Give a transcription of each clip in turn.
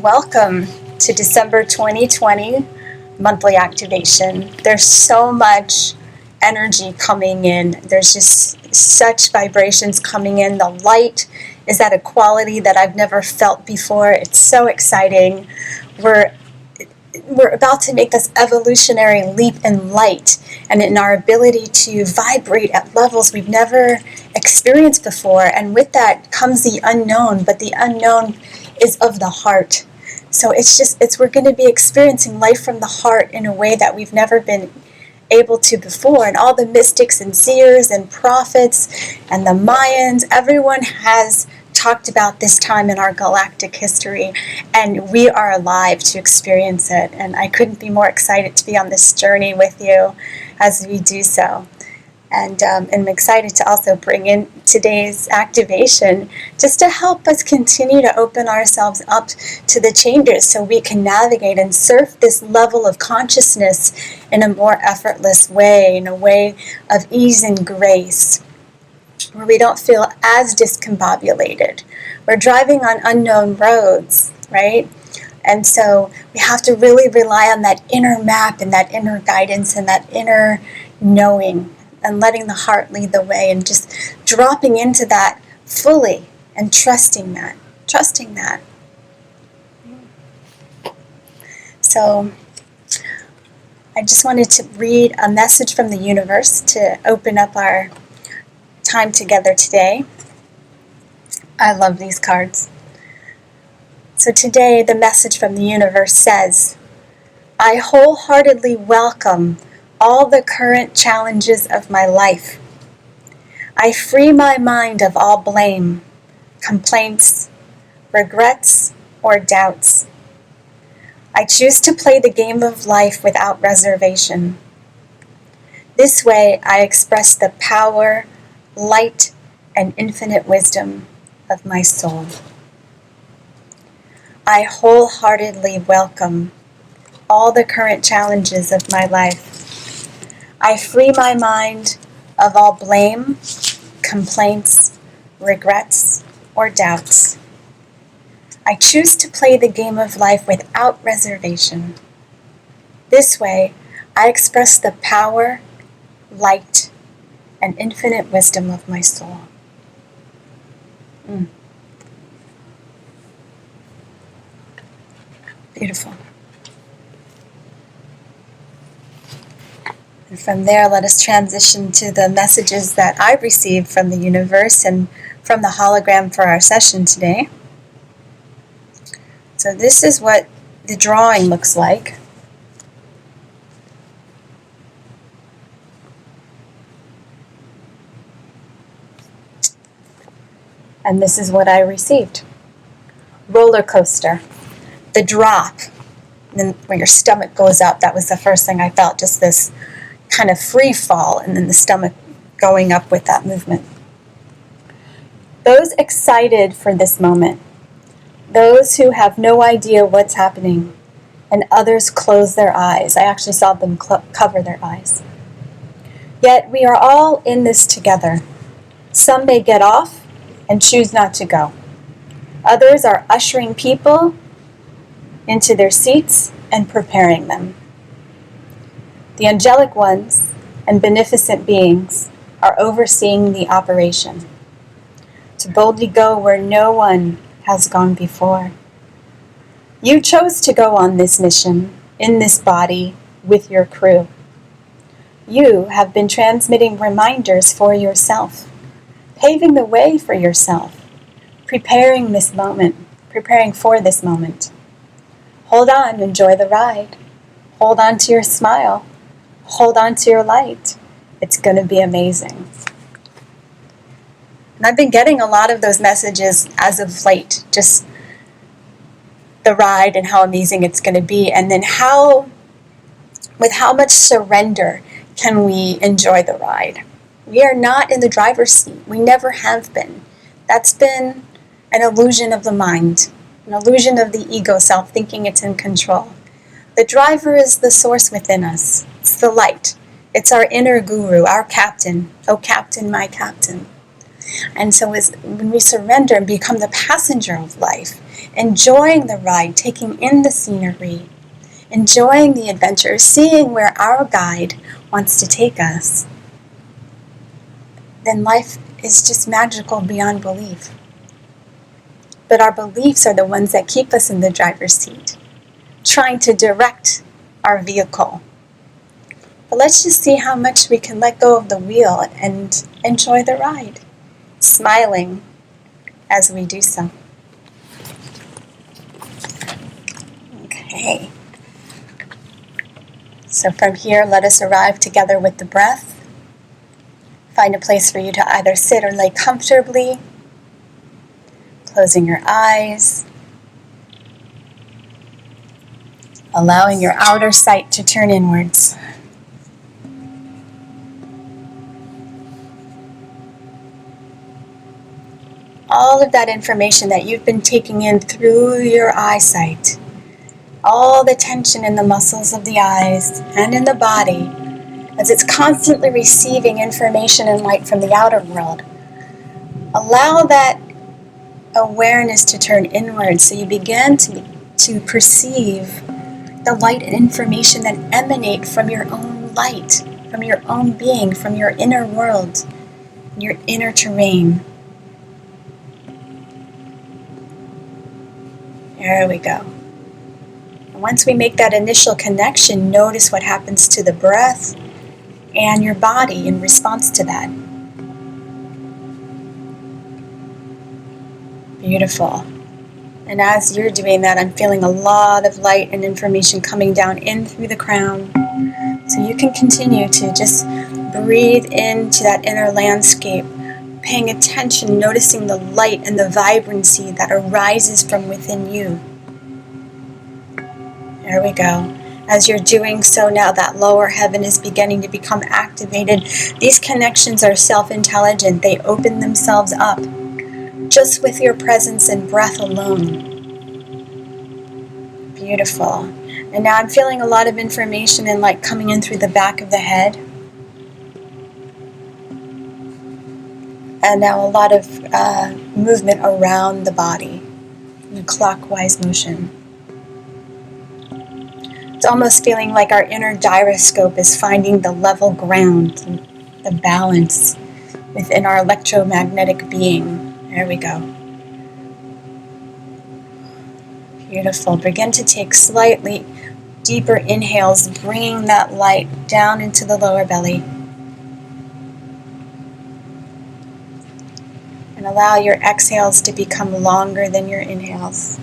Welcome to December 2020 monthly activation. There's so much energy coming in. There's just such vibrations coming in. The light is at a quality that I've never felt before. It's so exciting. We're about to make this evolutionary leap in light and in our ability to vibrate at levels we've never experienced before. And with that comes the unknown, but the unknown is of the heart. So we're going to be experiencing life from the heart in a way that we've never been able to before. And all the mystics and seers and prophets and the Mayans, everyone has talked about this time in our galactic history, and we are alive to experience it. And I couldn't be more excited to be on this journey with you as we do so. And I'm excited to also bring in today's activation just to help us continue to open ourselves up to the changes so we can navigate and surf this level of consciousness in a more effortless way, in a way of ease and grace, where we don't feel as discombobulated. We're driving on unknown roads, right? And so we have to really rely on that inner map and that inner guidance and that inner knowing, and letting the heart lead the way and just dropping into that fully and trusting that. So I just wanted to read a message from the universe to open up our time together today. I love these cards. So today the message from the universe says, I wholeheartedly welcome all the current challenges of my life. I free my mind of all blame, complaints, regrets, or doubts. I choose to play the game of life without reservation. This way I express the power, light, and infinite wisdom of my soul. I wholeheartedly welcome all the current challenges of my life. I free my mind of all blame, complaints, regrets, or doubts. I choose to play the game of life without reservation. This way, I express the power, light, and infinite wisdom of my soul. Beautiful. And from there, let us transition to the messages that I received from the universe and from the hologram for our session today. So this is what the drawing looks like. And this is what I received. Roller coaster. The drop. And then when your stomach goes up, that was the first thing I felt, just this kind of free fall, and then the stomach going up with that movement. Those excited for this moment, those who have no idea what's happening, and others close their eyes. I actually saw them cover their eyes. Yet we are all in this together. Some may get off and choose not to go. Others are ushering people into their seats and preparing them. The angelic ones and beneficent beings are overseeing the operation, to boldly go where no one has gone before. You chose to go on this mission, in this body, with your crew. You have been transmitting reminders for yourself, paving the way for yourself, preparing for this moment. Hold on, enjoy the ride. Hold on to your smile. Hold on to your light. It's going to be amazing. And I've been getting a lot of those messages as of late, just the ride and how amazing it's going to be, and then with how much surrender can we enjoy the ride. We are not in the driver's seat. We never have been. That's been an illusion of the mind, an illusion of the ego self, thinking it's in control. The driver is the source within us. It's the light. It's our inner guru, our captain. Oh, captain, my captain. And so when we surrender and become the passenger of life, enjoying the ride, taking in the scenery, enjoying the adventure, seeing where our guide wants to take us, then life is just magical beyond belief. But our beliefs are the ones that keep us in the driver's seat, trying to direct our vehicle. But let's just see how much we can let go of the wheel and enjoy the ride, smiling as we do so. Okay. So from here, let us arrive together with the breath. Find a place for you to either sit or lay comfortably, closing your eyes, allowing your outer sight to turn inwards. All of that information that you've been taking in through your eyesight, all the tension in the muscles of the eyes and in the body, as it's constantly receiving information and light from the outer world. Allow that awareness to turn inward so you begin to perceive the light and information that emanate from your own light, from your own being, from your inner world, your inner terrain. There we go. And once we make that initial connection, notice what happens to the breath and your body in response to that. Beautiful. And as you're doing that, I'm feeling a lot of light and information coming down in through the crown. So you can continue to just breathe into that inner landscape, paying attention, noticing the light and the vibrancy that arises from within you. There we go. As you're doing so now, that lower heaven is beginning to become activated. These connections are self-intelligent. They open themselves up just with your presence and breath alone. Beautiful. And now I'm feeling a lot of information and light coming in through the back of the head. And now a lot of movement around the body in a clockwise motion. It's almost feeling like our inner gyroscope is finding the level ground, the balance within our electromagnetic being. There we go. Beautiful. Begin to take slightly deeper inhales, bringing that light down into the lower belly. And allow your exhales to become longer than your inhales.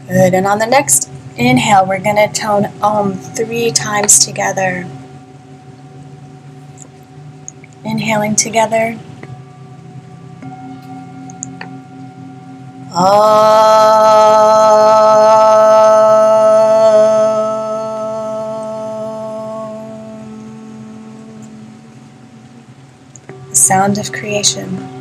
Good. And on the next inhale, we're going to tone Om 3 times together. Inhaling together. The sound of creation.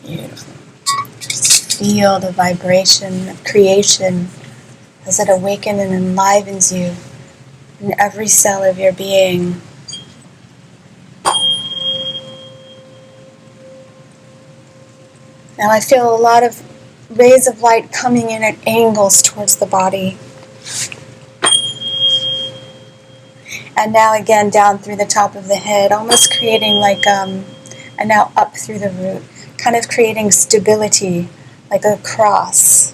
Beautiful. Feel the vibration of creation as it awakens and enlivens you in every cell of your being. Now I feel a lot of rays of light coming in at angles towards the body. And now again down through the top of the head, almost creating like and now up through the root, kind of creating stability, like a cross,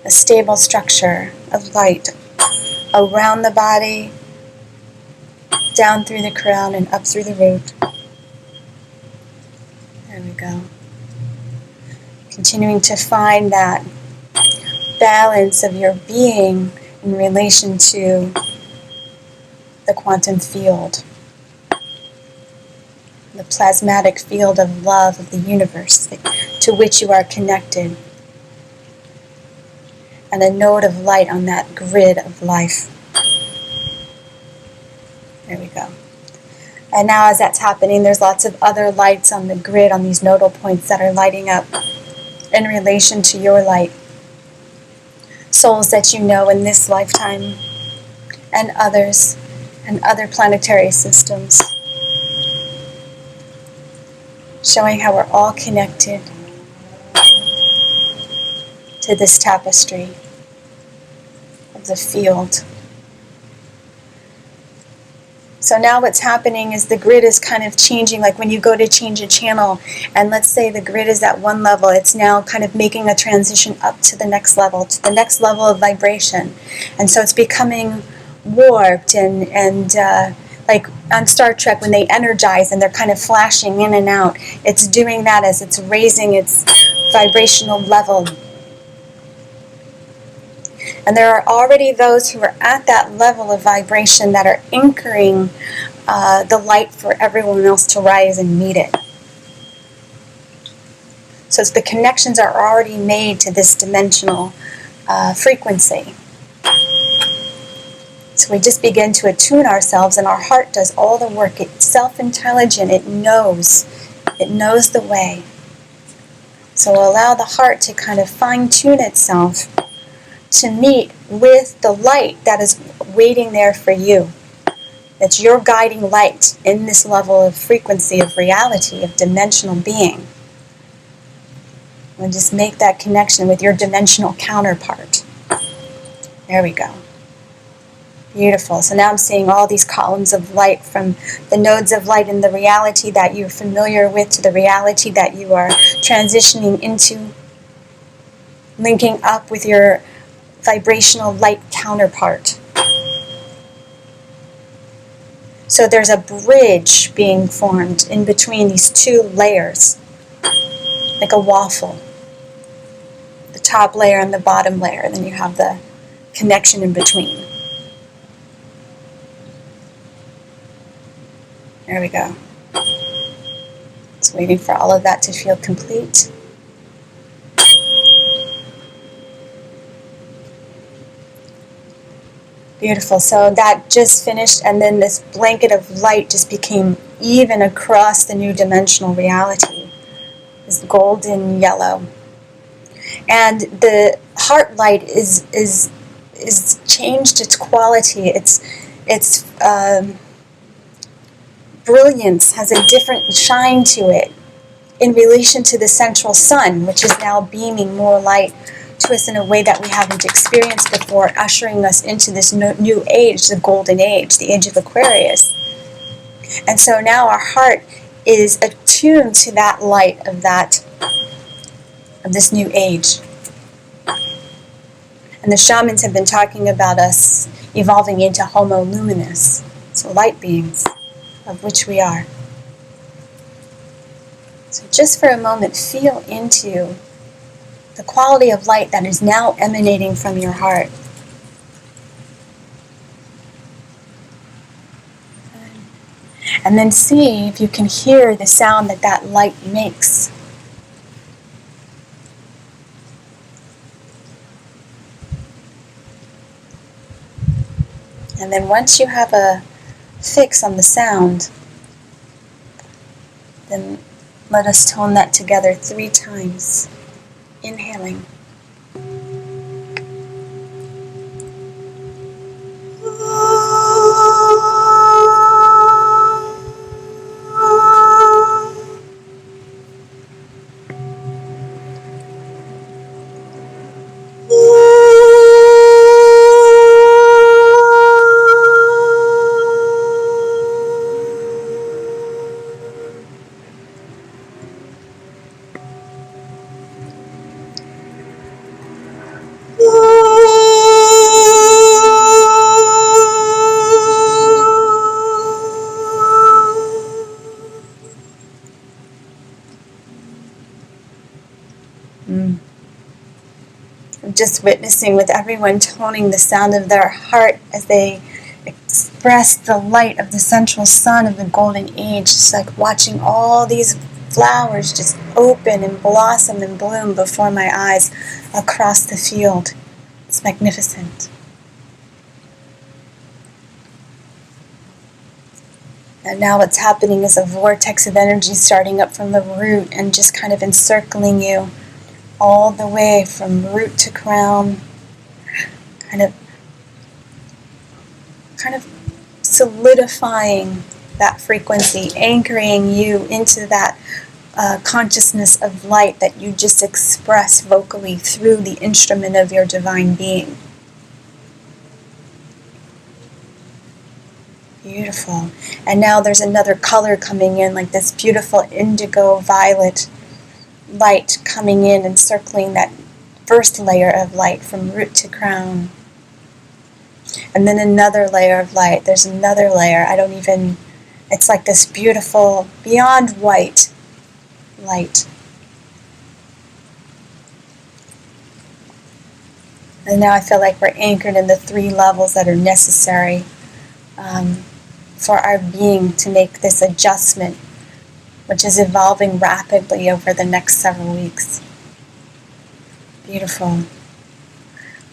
a stable structure of light around the body, down through the crown and up through the root. There we go. Continuing to find that balance of your being in relation to the quantum field, the plasmatic field of love of the universe to which you are connected, and a node of light on that grid of life. There we go. And now as that's happening, there's lots of other lights on the grid, on these nodal points that are lighting up in relation to your light. Souls that you know in this lifetime, and others, and other planetary systems. Showing how we're all connected to this tapestry of the field. So now what's happening is the grid is kind of changing, like when you go to change a channel, and let's say the grid is at one level, it's now kind of making a transition up to the next level of vibration. And so it's becoming warped and like on Star Trek when they energize and they're kind of flashing in and out, it's doing that as it's raising its vibrational level. And there are already those who are at that level of vibration that are anchoring the light for everyone else to rise and meet it. So the connections are already made to this dimensional frequency. So we just begin to attune ourselves, and our heart does all the work. It's self-intelligent. It knows the way. So allow the heart to kind of fine-tune itself to meet with the light that is waiting there for you. It's your guiding light in this level of frequency, of reality, of dimensional being. And just make that connection with your dimensional counterpart. There we go. Beautiful. So now I'm seeing all these columns of light, from the nodes of light in the reality that you're familiar with to the reality that you are transitioning into, linking up with your vibrational light counterpart. So there's a bridge being formed in between these two layers, like a waffle. The top layer and the bottom layer, and then you have the connection in between. There we go. Just waiting for all of that to feel complete. Beautiful. So that just finished, and then this blanket of light just became even across the new dimensional reality. This golden yellow. And the heart light is changed its quality. Its brilliance has a different shine to it in relation to the central sun, which is now beaming more light to us in a way that we haven't experienced before, ushering us into this new age, the golden age, the age of Aquarius. And so now our heart is attuned to that light of this new age. And the shamans have been talking about us evolving into Homo luminous, so light beings, of which we are. So just for a moment, feel into the quality of light that is now emanating from your heart. And then see if you can hear the sound that that light makes. And then once you have a fix on the sound, then let us tone that together 3 times. Inhaling. I'm just witnessing with everyone toning the sound of their heart as they express the light of the central sun of the golden age. It's like watching all these flowers just open and blossom and bloom before my eyes across the field. It's magnificent. And now what's happening is a vortex of energy starting up from the root and just kind of encircling you all the way from root to crown, kind of solidifying that frequency, anchoring you into that consciousness of light that you just express vocally through the instrument of your divine being. Beautiful. And now there's another color coming in, like this beautiful indigo violet light coming in and circling that first layer of light from root to crown. And then another layer of light. There's another layer. It's like this beautiful, beyond white light. And now I feel like we're anchored in the 3 levels that are necessary for our being to make this adjustment, which is evolving rapidly over the next several weeks. Beautiful.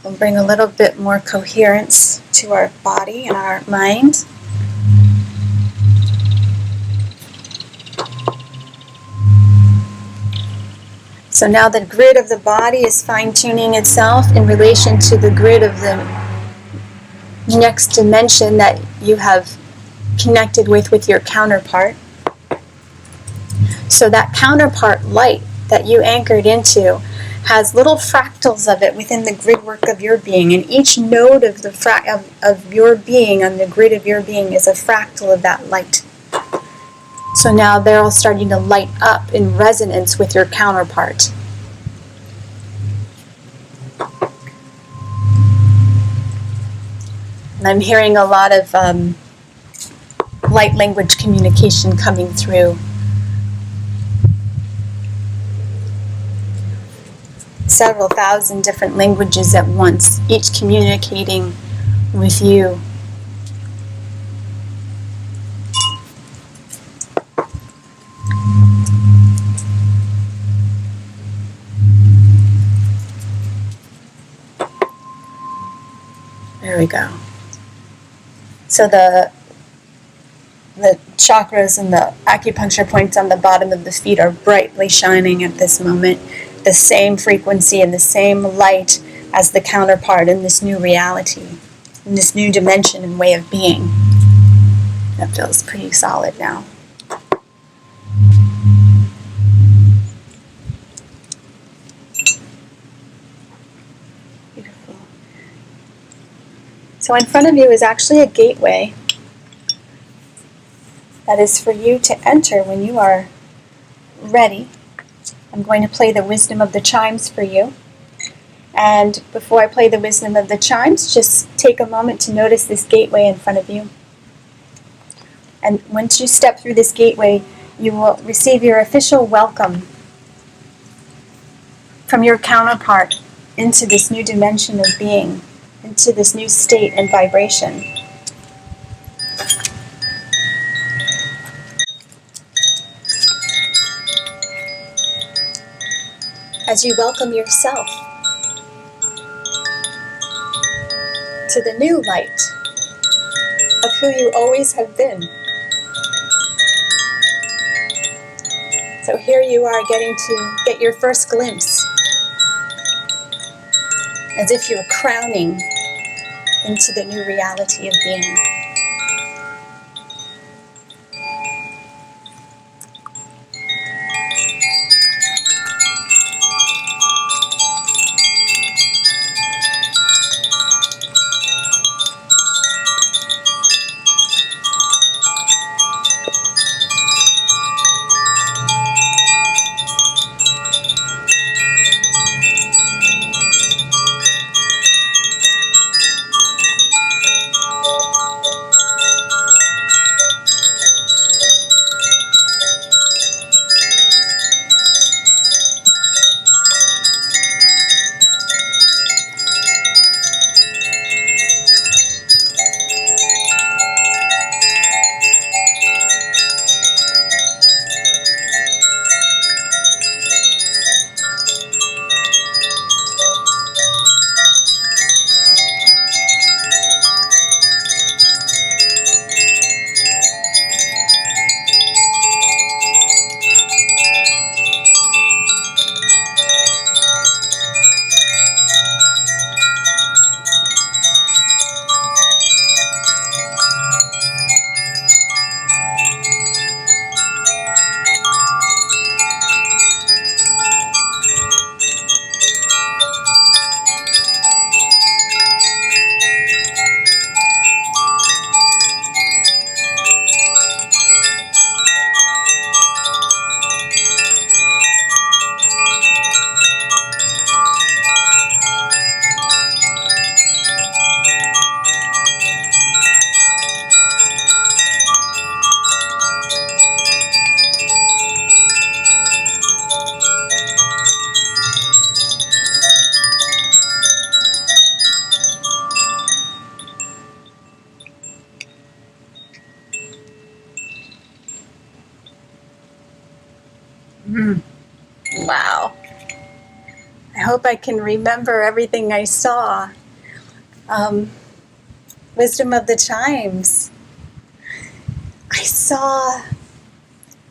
We'll bring a little bit more coherence to our body and our mind. So now the grid of the body is fine-tuning itself in relation to the grid of the next dimension that you have connected with your counterpart. So that counterpart light that you anchored into has little fractals of it within the grid work of your being, and each node of the of your being on the grid of your being is a fractal of that light. So now they're all starting to light up in resonance with your counterpart. And I'm hearing a lot of light language communication coming through. Several thousand different languages at once, each communicating with you. There we go. So the chakras and the acupuncture points on the bottom of the feet are brightly shining at this moment. The same frequency and the same light as the counterpart in this new reality, in this new dimension and way of being. That feels pretty solid now. Beautiful. So in front of you is actually a gateway that is for you to enter when you are ready. I'm going to play the wisdom of the chimes for you. And before I play the wisdom of the chimes, just take a moment to notice this gateway in front of you. And once you step through this gateway, you will receive your official welcome from your counterpart into this new dimension of being, into this new state and vibration. As you welcome yourself to the new light of who you always have been. So here you are getting to get your first glimpse, as if you were crowning into the new reality of being. Wow. I hope I can remember everything I saw. Wisdom of the Chimes. I saw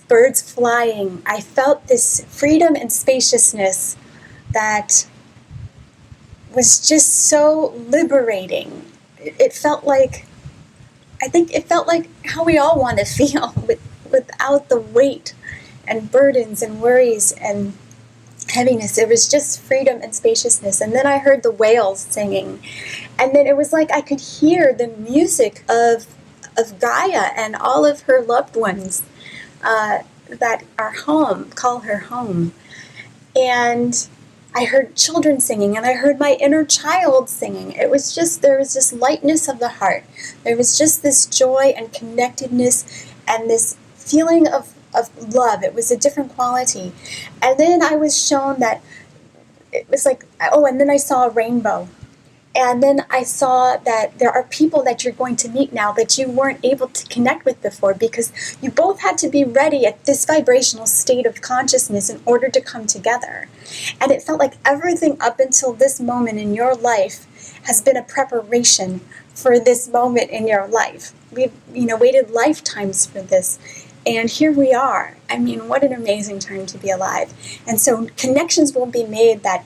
birds flying. I felt this freedom and spaciousness that was just so liberating. It felt like, I think it felt like how we all want to feel without the weight and burdens and worries and heaviness. It was just freedom and spaciousness. And then I heard the whales singing. And then it was like I could hear the music of Gaia and all of her loved ones that are home, call her home. And I heard children singing, and I heard my inner child singing. It was just, there was this lightness of the heart. There was just this joy and connectedness and this feeling of love. It was a different quality. And then I was shown that it was like, oh, and then I saw a rainbow. And then I saw that there are people that you're going to meet now that you weren't able to connect with before, because you both had to be ready at this vibrational state of consciousness in order to come together. And it felt like everything up until this moment in your life has been a preparation for this moment in your life. We've, waited lifetimes for this. And here we are. I mean, what an amazing time to be alive. And so connections will be made that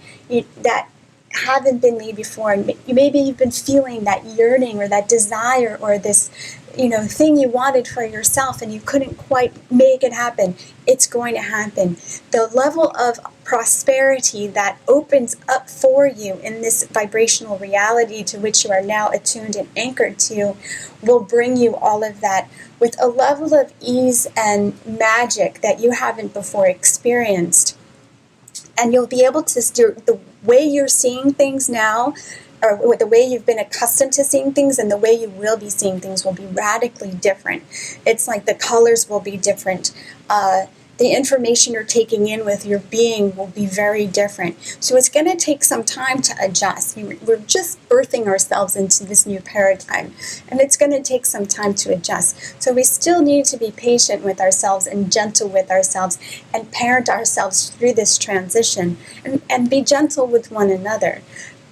haven't been made before, and maybe you've been feeling that yearning or that desire or this thing you wanted for yourself and you couldn't quite make it happen. It's going to happen. The level of prosperity that opens up for you in this vibrational reality to which you are now attuned and anchored to will bring you all of that with a level of ease and magic that you haven't before experienced. And you'll be able to, the way you're seeing things now, or the way you've been accustomed to seeing things and the way you will be seeing things will be radically different. It's like the colors will be different. The information you're taking in with your being will be very different. So it's going to take some time to adjust. We're just birthing ourselves into this new paradigm, and it's going to take some time to adjust. So we still need to be patient with ourselves and gentle with ourselves and parent ourselves through this transition and be gentle with one another.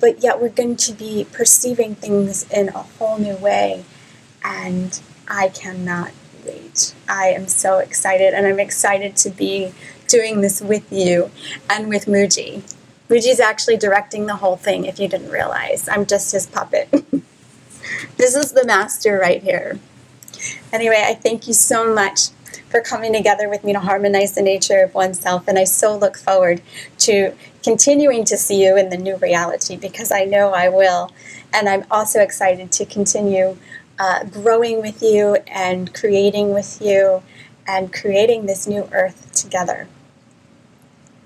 But yet we're going to be perceiving things in a whole new way, and I cannot wait. I am so excited, and I'm excited to be doing this with you and with Muji. Muji's actually directing the whole thing, if you didn't realize. I'm just his puppet. This is the master right here. Anyway, I thank you so much for coming together with me to harmonize the nature of oneself, and I so look forward to continuing to see you in the new reality, because I know I will. And I'm also excited to continue growing with you and creating with you and creating this new earth together.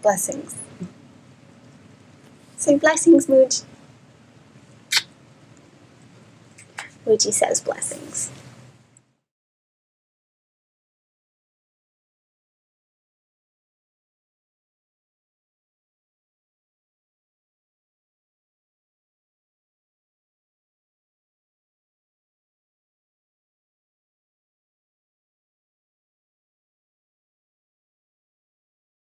Blessings. Say blessings, Mooj. Mooji says blessings.